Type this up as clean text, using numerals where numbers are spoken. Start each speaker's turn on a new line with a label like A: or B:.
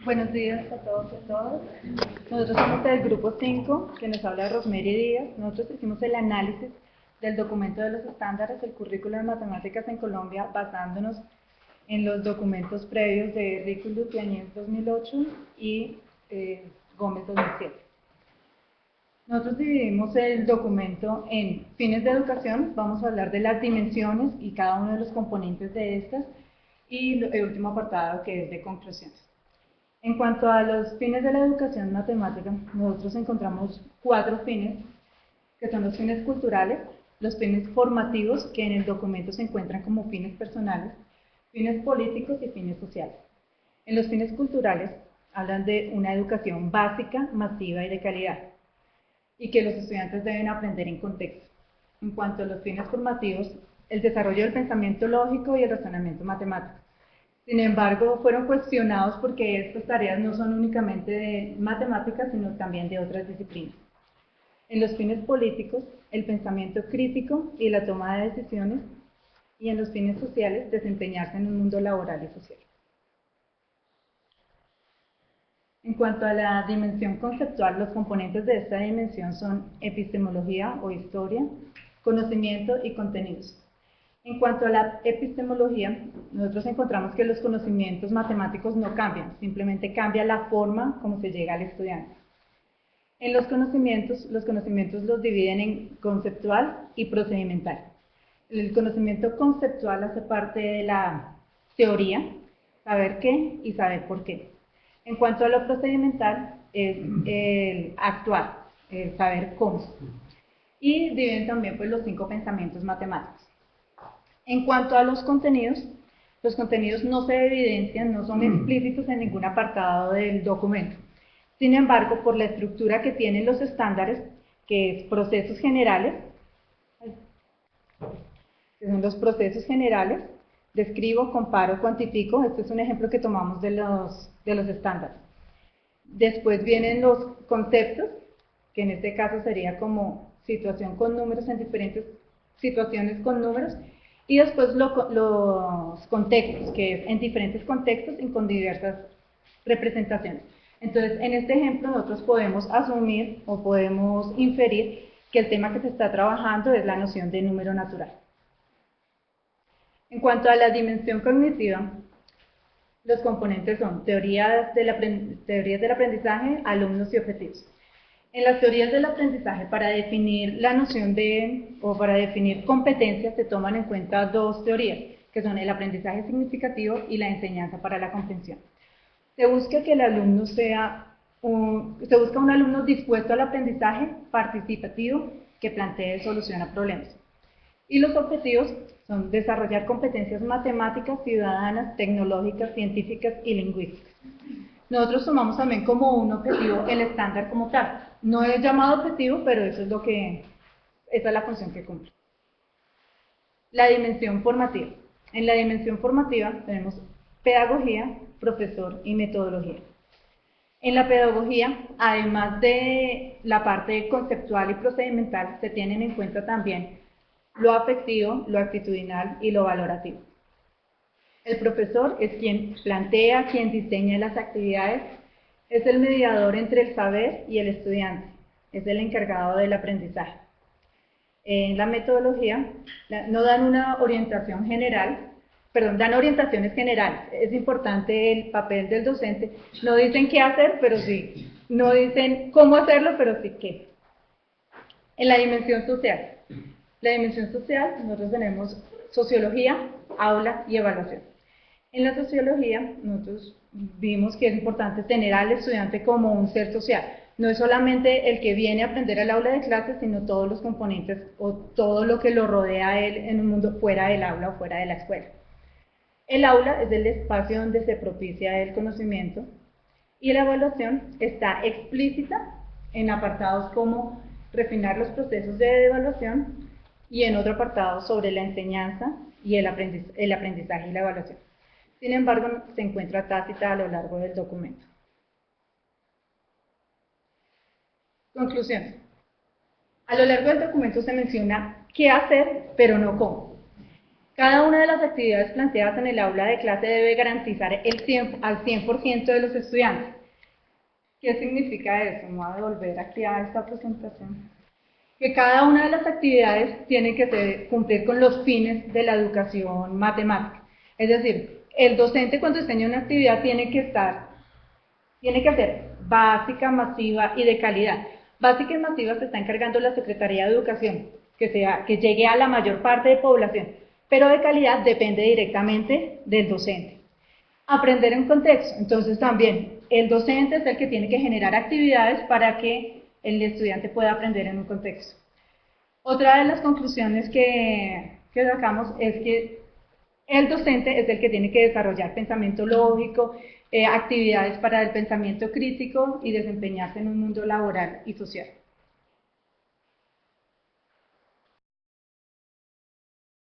A: Buenos días a todos y a todas. Nosotros somos del grupo 5, que nos habla Rosemary Díaz. Nosotros hicimos el análisis del documento de los estándares del currículo de matemáticas en Colombia basándonos en los documentos previos de Rículus y Añez 2008 y Gómez 2007. Nosotros dividimos el documento en fines de educación, vamos a hablar de las dimensiones y cada uno de los componentes de estas, y el último apartado que es de conclusiones. En cuanto a los fines de la educación matemática, nosotros encontramos 4 fines, que son los fines culturales, los fines formativos, que en el documento se encuentran como fines personales, fines políticos y fines sociales. En los fines culturales hablan de una educación básica, masiva y de calidad, y que los estudiantes deben aprender en contexto. En cuanto a los fines formativos, el desarrollo del pensamiento lógico y el razonamiento matemático. Sin embargo, fueron cuestionados porque estas tareas no son únicamente de matemáticas, sino también de otras disciplinas. En los fines políticos, el pensamiento crítico y la toma de decisiones, y en los fines sociales, desempeñarse en un mundo laboral y social. En cuanto a la dimensión conceptual, los componentes de esta dimensión son epistemología o historia, conocimiento y contenidos. En cuanto a la epistemología, nosotros encontramos que los conocimientos matemáticos no cambian, simplemente cambia la forma como se llega al estudiante. En los conocimientos los dividen en conceptual y procedimental. El conocimiento conceptual hace parte de la teoría, saber qué y saber por qué. En cuanto a lo procedimental, es el actuar, el saber cómo. Y dividen también pues, los 5 pensamientos matemáticos. En cuanto a los contenidos no se evidencian, no son explícitos en ningún apartado del documento. Sin embargo, por la estructura que tienen los estándares, que es procesos generales, que son los procesos generales, describo, comparo, cuantifico. Este es un ejemplo que tomamos de los estándares. Después vienen los conceptos, que en este caso sería como situación con números en diferentes situaciones con números, y después los contextos, que es en diferentes contextos y con diversas representaciones. Entonces, en este ejemplo nosotros podemos asumir o podemos inferir que el tema que se está trabajando es la noción de número natural. En cuanto a la dimensión cognitiva, los componentes son teorías del aprendizaje, alumnos y objetivos. En las teorías del aprendizaje, para definir la noción para definir competencias, se toman en cuenta 2 teorías, que son el aprendizaje significativo y la enseñanza para la comprensión. Se busca que el alumno se busca un alumno dispuesto al aprendizaje, participativo, que plantee solución a problemas. Y los objetivos son desarrollar competencias matemáticas, ciudadanas, tecnológicas, científicas y lingüísticas. Nosotros tomamos también como un objetivo el estándar como tal. No es llamado objetivo, pero esa es la función que cumple. La dimensión formativa. En la dimensión formativa tenemos pedagogía, profesor y metodología. En la pedagogía, además de la parte conceptual y procedimental, se tienen en cuenta también lo afectivo, lo actitudinal y lo valorativo. El profesor es quien plantea, quien diseña las actividades, es el mediador entre el saber y el estudiante, es el encargado del aprendizaje. En la metodología no dan una orientación general, dan orientaciones generales. Es importante el papel del docente. No dicen qué hacer, pero sí. No dicen cómo hacerlo, pero sí qué. En la dimensión social. La dimensión social, nosotros tenemos sociología, aula y evaluación. En la sociología, nosotros vimos que es importante tener al estudiante como un ser social. No es solamente el que viene a aprender al aula de clases, sino todos los componentes o todo lo que lo rodea a él en un mundo fuera del aula o fuera de la escuela. El aula es el espacio donde se propicia el conocimiento y la evaluación está explícita en apartados como refinar los procesos de evaluación y en otro apartado sobre la enseñanza y el aprendizaje y la evaluación. Sin embargo, se encuentra tácita a lo largo del documento. Conclusión. A lo largo del documento se menciona qué hacer, pero no cómo. Cada una de las actividades planteadas en el aula de clase debe garantizar al 100% de los estudiantes. ¿Qué significa eso? Me voy a volver a activar esta presentación. Que cada una de las actividades tiene que cumplir con los fines de la educación matemática. Es decir, el docente cuando diseña una actividad tiene que ser básica, masiva y de calidad. Básica y masiva se está encargando la Secretaría de Educación, que llegue a la mayor parte de población, pero de calidad depende directamente del docente. Aprender en contexto, entonces también el docente es el que tiene que generar actividades para que el estudiante pueda aprender en un contexto. Otra de las conclusiones que sacamos es que el docente es el que tiene que desarrollar pensamiento lógico, actividades para el pensamiento crítico y desempeñarse en un mundo laboral y social.